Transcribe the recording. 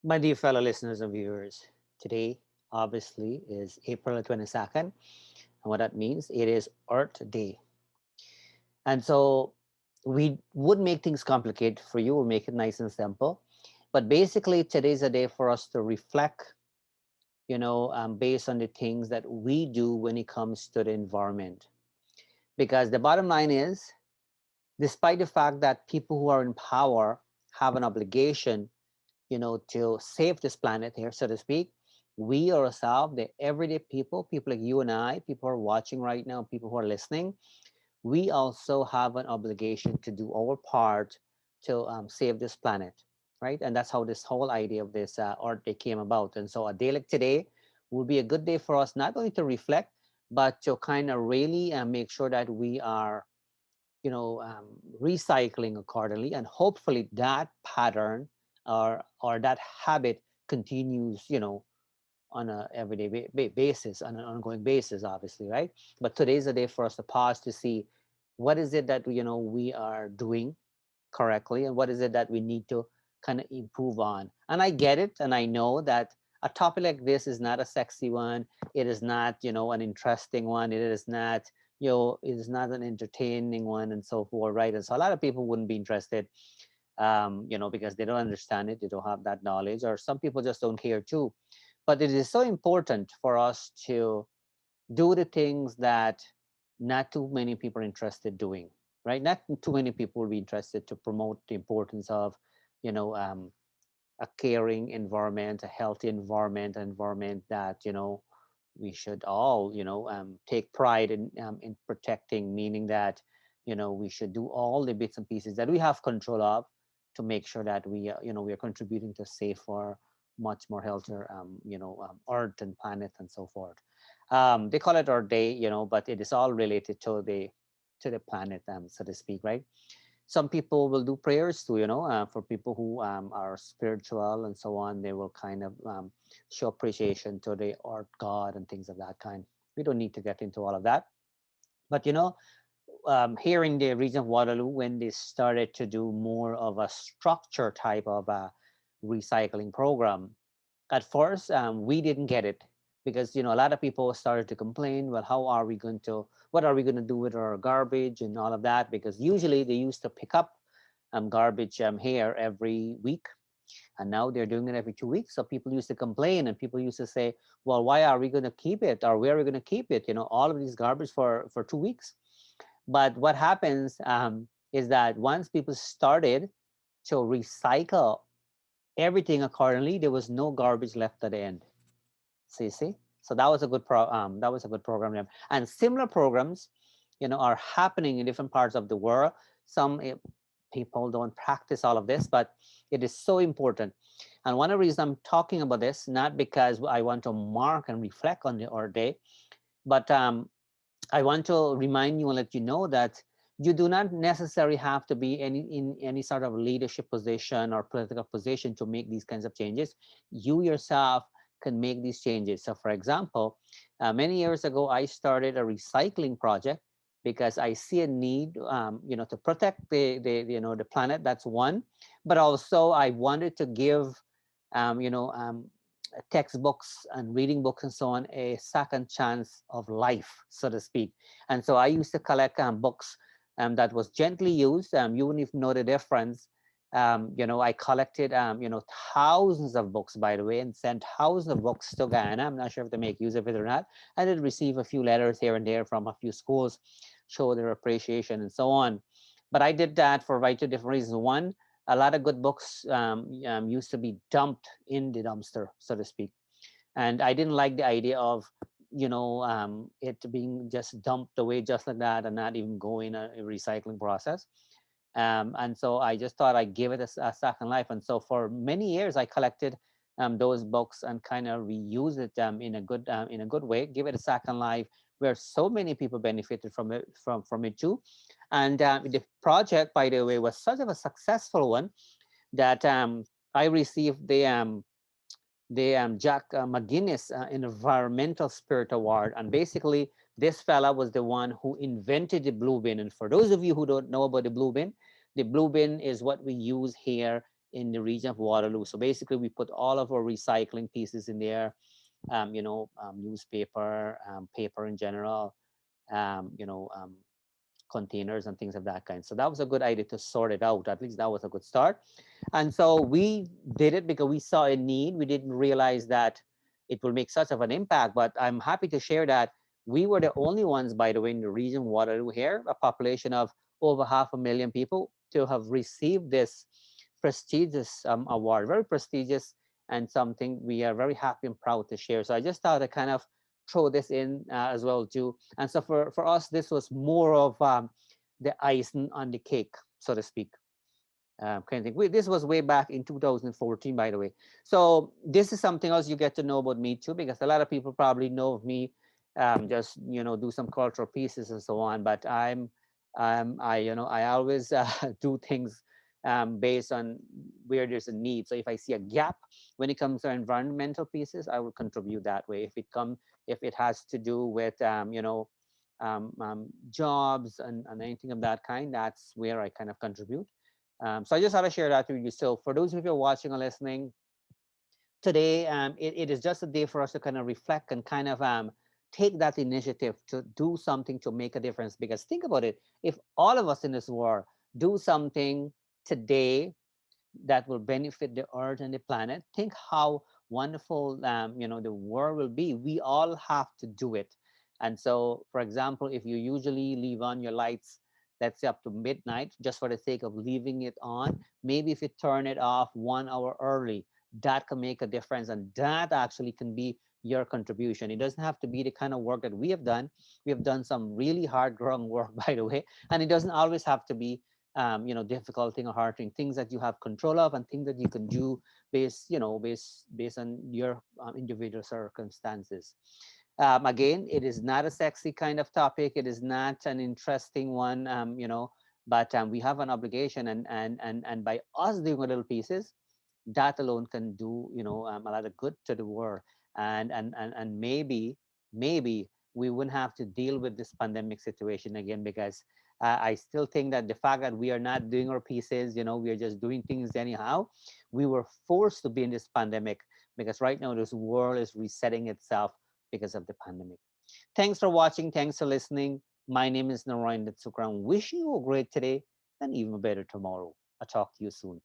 My dear fellow listeners and viewers, today obviously is April 22nd, and what that means, it is Earth Day. And so we would make things complicated for you, we'll make it nice and simple. But basically, today's a day for us to reflect, based on the things that we do when it comes to the environment. Because the bottom line is, despite the fact that people who are in power have an obligation to save this planet here, so to speak. We ourselves, the everyday people like you and I, people who are watching right now, people who are listening, we also have an obligation to do our part to save this planet, right? And that's how this whole idea of this Earth Day came about. And so a day like today will be a good day for us, not only to reflect, but to kind of really make sure that we are recycling accordingly, and hopefully that pattern or that habit continues, on a everyday basis, on an ongoing basis, obviously, right? But today's a day for us to pause to see what is it that we are doing correctly, and what is it that we need to kind of improve on. And I get it, and I know that a topic like this is not a sexy one. It is not, an interesting one. It is not, it is not an entertaining one, and so forth, right? And so a lot of people wouldn't be interested, because they don't understand it, they don't have that knowledge, or some people just don't care too. But it is so important for us to do the things that not too many people are interested doing, right? Not too many people will be interested to promote the importance of, you know, um, a caring environment, a healthy environment, an environment that we should all take pride in protecting. Meaning that we should do all the bits and pieces that we have control of to make sure that we are contributing to safer, much more healthier earth and planet and so forth. They call it our day, but it is all related to the planet, so to speak, right? Some people will do prayers too, for people who are spiritual and so on. They will kind of show appreciation to the art god and things of that kind. We don't need to get into all of that. But here in the region of Waterloo, when they started to do more of a structure type of a recycling program, at first we didn't get it, because a lot of people started to complain, well, how are we going to what are we going to do with our garbage and all of that, because usually they used to pick up garbage here every week, and now they're doing it every 2 weeks. So people used to complain, and people used to say, well, why are we going to keep it, or where are we going to keep it, all of these garbage for 2 weeks. But what happens is that once people started to recycle everything accordingly, there was no garbage left at the end. See. So that was a good program there. And similar programs, are happening in different parts of the world. Some people don't practice all of this, but it is so important. And one of the reasons I'm talking about this, not because I want to mark and reflect on our day, but I want to remind you and let you know that you do not necessarily have to be in any sort of leadership position or political position to make these kinds of changes. You yourself can make these changes. So, for example, many years ago, I started a recycling project because I see a need, to protect the planet. That's one, but also I wanted to give, um, you know, um, textbooks and reading books and so on a second chance of life, so to speak. And so I used to collect books that was gently used. You wouldn't even know the difference. I collected, thousands of books, by the way, and sent thousands of books to Guyana. I'm not sure if they make use of it or not. I did receive a few letters here and there from a few schools, show their appreciation and so on. But I did that for two different reasons. One, a lot of good books used to be dumped in the dumpster, so to speak, and I didn't like the idea of it being just dumped away just like that and not even go in a recycling process. And so I just thought I'd give it a second life. And so for many years, I collected those books and kind of reuse it in a good way, give it a second life, where so many people benefited from it too. And the project, by the way, was such of a successful one that I received the Jack McGinnis Environmental Spirit Award. And basically, this fella was the one who invented the blue bin. And for those of you who don't know about the blue bin is what we use here in the region of Waterloo. So basically, we put all of our recycling pieces in there, newspaper, paper in general, um, you know, um, containers and things of that kind. So that was a good idea to sort it out. At least that was a good start. And so we did it because we saw a need. We didn't realize that it will make such of an impact. But I'm happy to share that we were the only ones, by the way, in the region Waterloo here, a population of over 500,000 people, to have received this prestigious award, very prestigious, and something we are very happy and proud to share. So I just thought I kind of throw this in as well too. And so for us, this was more of the icing on the cake, so to speak. Kind of thing. This was way back in 2014, by the way. So this is something else you get to know about me too, because a lot of people probably know of me, just do some cultural pieces and so on. But I always do things based on where there's a need. So if I see a gap when it comes to environmental pieces, I will contribute that way. If it has to do with jobs and anything of that kind, that's where I kind of contribute. So I just thought to share that with you. So for those of you watching or listening today, it is just a day for us to kind of reflect and kind of take that initiative to do something to make a difference. Because think about it, if all of us in this world do something today that will benefit the earth and the planet, think how wonderful the world will be. We all have to do it. And so, for example, if you usually leave on your lights, let's say up to midnight, just for the sake of leaving it on, maybe if you turn it off 1 hour early, that can make a difference, and that actually can be your contribution. It doesn't have to be the kind of work that we have done. We have done some really hard grown work, by the way, and it doesn't always have to be difficult thing or hard thing, things that you have control of and things that you can do based on your individual circumstances. Again, it is not a sexy kind of topic. It is not an interesting one, but we have an obligation, and by us doing a little pieces, that alone can do a lot of good to the world, and maybe we wouldn't have to deal with this pandemic situation again, because I still think that the fact that we are not doing our pieces, we are just doing things anyhow. We were forced to be in this pandemic because right now this world is resetting itself because of the pandemic. Thanks for watching. Thanks for listening. My name is Narayan Tsukran. Wishing you a great today and even better tomorrow. I'll talk to you soon.